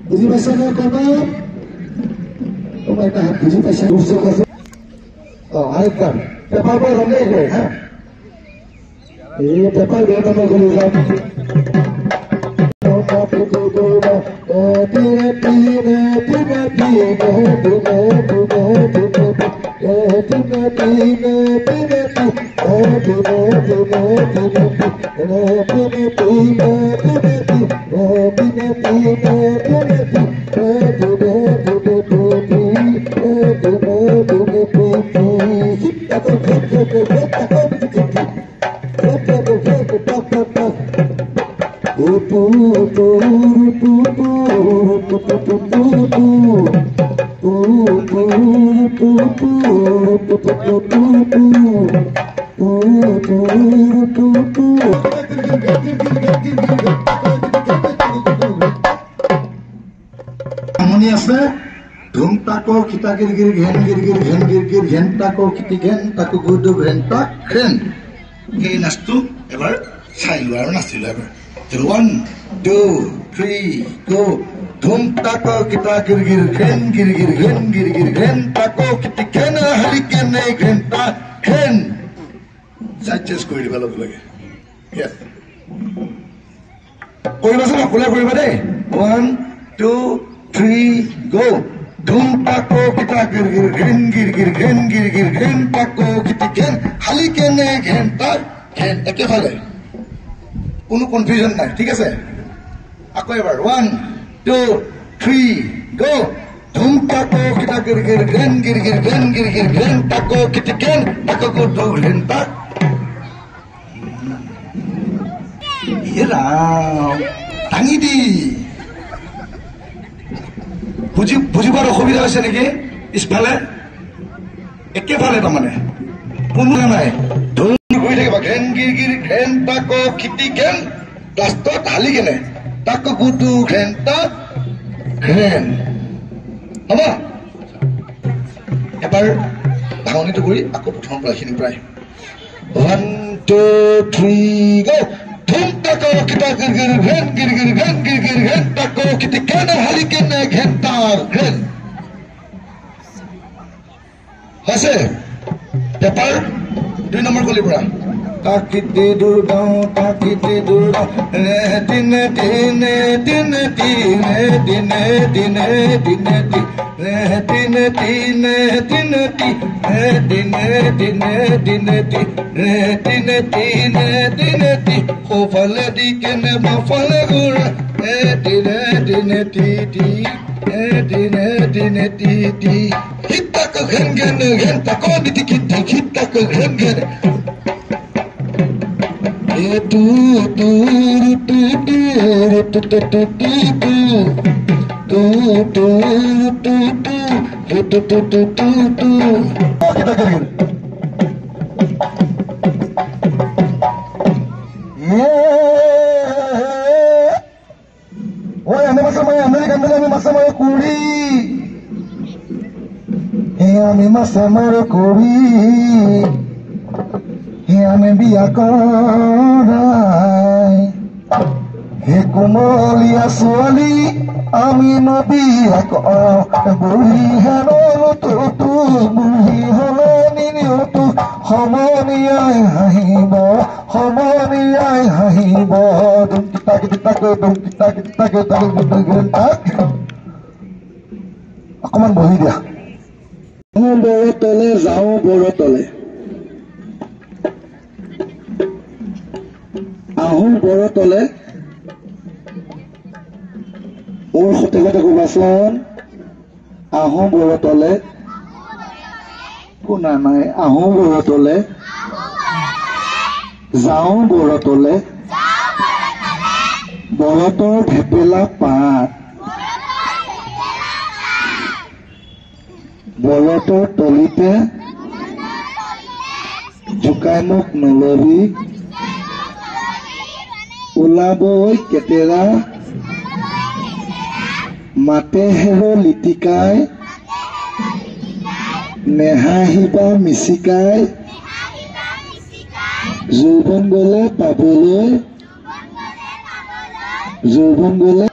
বুজি পাইছা নে কাৰোবাৰ? তোমাৰ এটা হাত বুজি পাইছা? আরেকবার পেপার পর আমরা করে হ্যাঁ এই পেপার দিয়ে আমরা করে যাই আমনি আছে ধুম তাকো খিতা গির গির ঘেন গির গির ঘেন গির গির ঘেন তাকো খিতি ঘেন তাকো গুদু ঘেন তাক ঘেন এই নাচটো এবাৰ চাই লোৱা আৰু নাচিলো এবাৰ 1 2 3 গো ধুম তাকো খিতা গির গির ঘেন গির গির ঘেন গির গির ঘেন তাকো খিতি ঘেন হালি কেনে ঘেন তাক ঘেন সাজেস্ট কৰি দিব লাগে ইয়েস কৰিবাচোন সকলোৱে কৰিবা দেই 1 2 3 go ধুম তাকো কিতা গির গির ঘেন গির গির ঘেন গির গির ঘেন তাকো কিতি ঘেন খালি কেনে ঘেন তাক ঘেন একেফালে কোনো কনফিউজন নাই ঠিক আছে আকৌ এবাৰ 1 2 3 go ধুম তাকো কিতা গির গির ঘেন গির গির ঘেন গির গির ঘেন তাকো কিতি ঘেন তাকো গুদু ঘেন তাক ইৰাম টাঙি দি বুঝিবাৰ অসুবিধা হৈছে নেকি ইফালে একেফালে তাৰমানে কোনো নাই ধুম হৈ থাকিব ঘেন গিৰ গিৰ ঘেন তাকো খিতি ঘেন লাষ্টত ঢালি কেনে তাকো গুদু ঘেন তাক ঘেন হ'ব এবাৰ ধাউনিটো কৰি আকৌ প্ৰথম প্ৰায়খিনি প্ৰায় 1 2 3 go ধুম তাকো কিতা গিৰ গিৰ ঘেন গিৰ গিৰ ঘেন গিৰ গিৰ ঘেন তাকো কিতি ঘেন হালি কেনে ঘেন তাক ঘেন আছে পেপাৰ 2 নম্বৰ কলিৰ পৰা তাকিতে দুৰ্গাঁও তাকিতে দুৰ্গাঁও ৰে দিনে দিনে দিনে দিনে দিনে দিনে দিনে ৰে দিনে দিনে দিনে ৰে দিনে দিনে দিনে ৰে দিনে দিনে দিনে সোফালে দি কেনে বাফালে ঘূৰা ৰে দিনে দিনে টি দিনে দিনে টি হিতাক ঘেন ঘেন ঘেন তাকো দিতি কিতি হিতাক ঘেন ঘেন tu tu tu tu tu tu tu tu tu tu kita kering oi ame masama kuri ame masama kuri আমি বিয়া কৰাই হে কোমলীয়া ছোৱালী আমি নবিয়া বুঢ়ী হেনতো বুঢ়ী হলনিতো সমনীয়াই হাঁহিব অকমান বহি দিয়া বৰ তলে যাওঁ বৰ তলে আহোঁ বৰ তলে মোৰ সতে কথা কবাচোন আহোঁ বৰ তলে শুনা নাই আহোঁ বৰ তলে যাওঁ বৰ তলে বৰতৰ ভেপেলা পাত বৰতৰ তলিতে জোকাই মোক নলবি ওলাবই কেতেৰা মাতে হেৰ লিটিকাই নেহাহিবা মিচিকাই যৌৱন গলে পাবলৈ যৌৱন গলে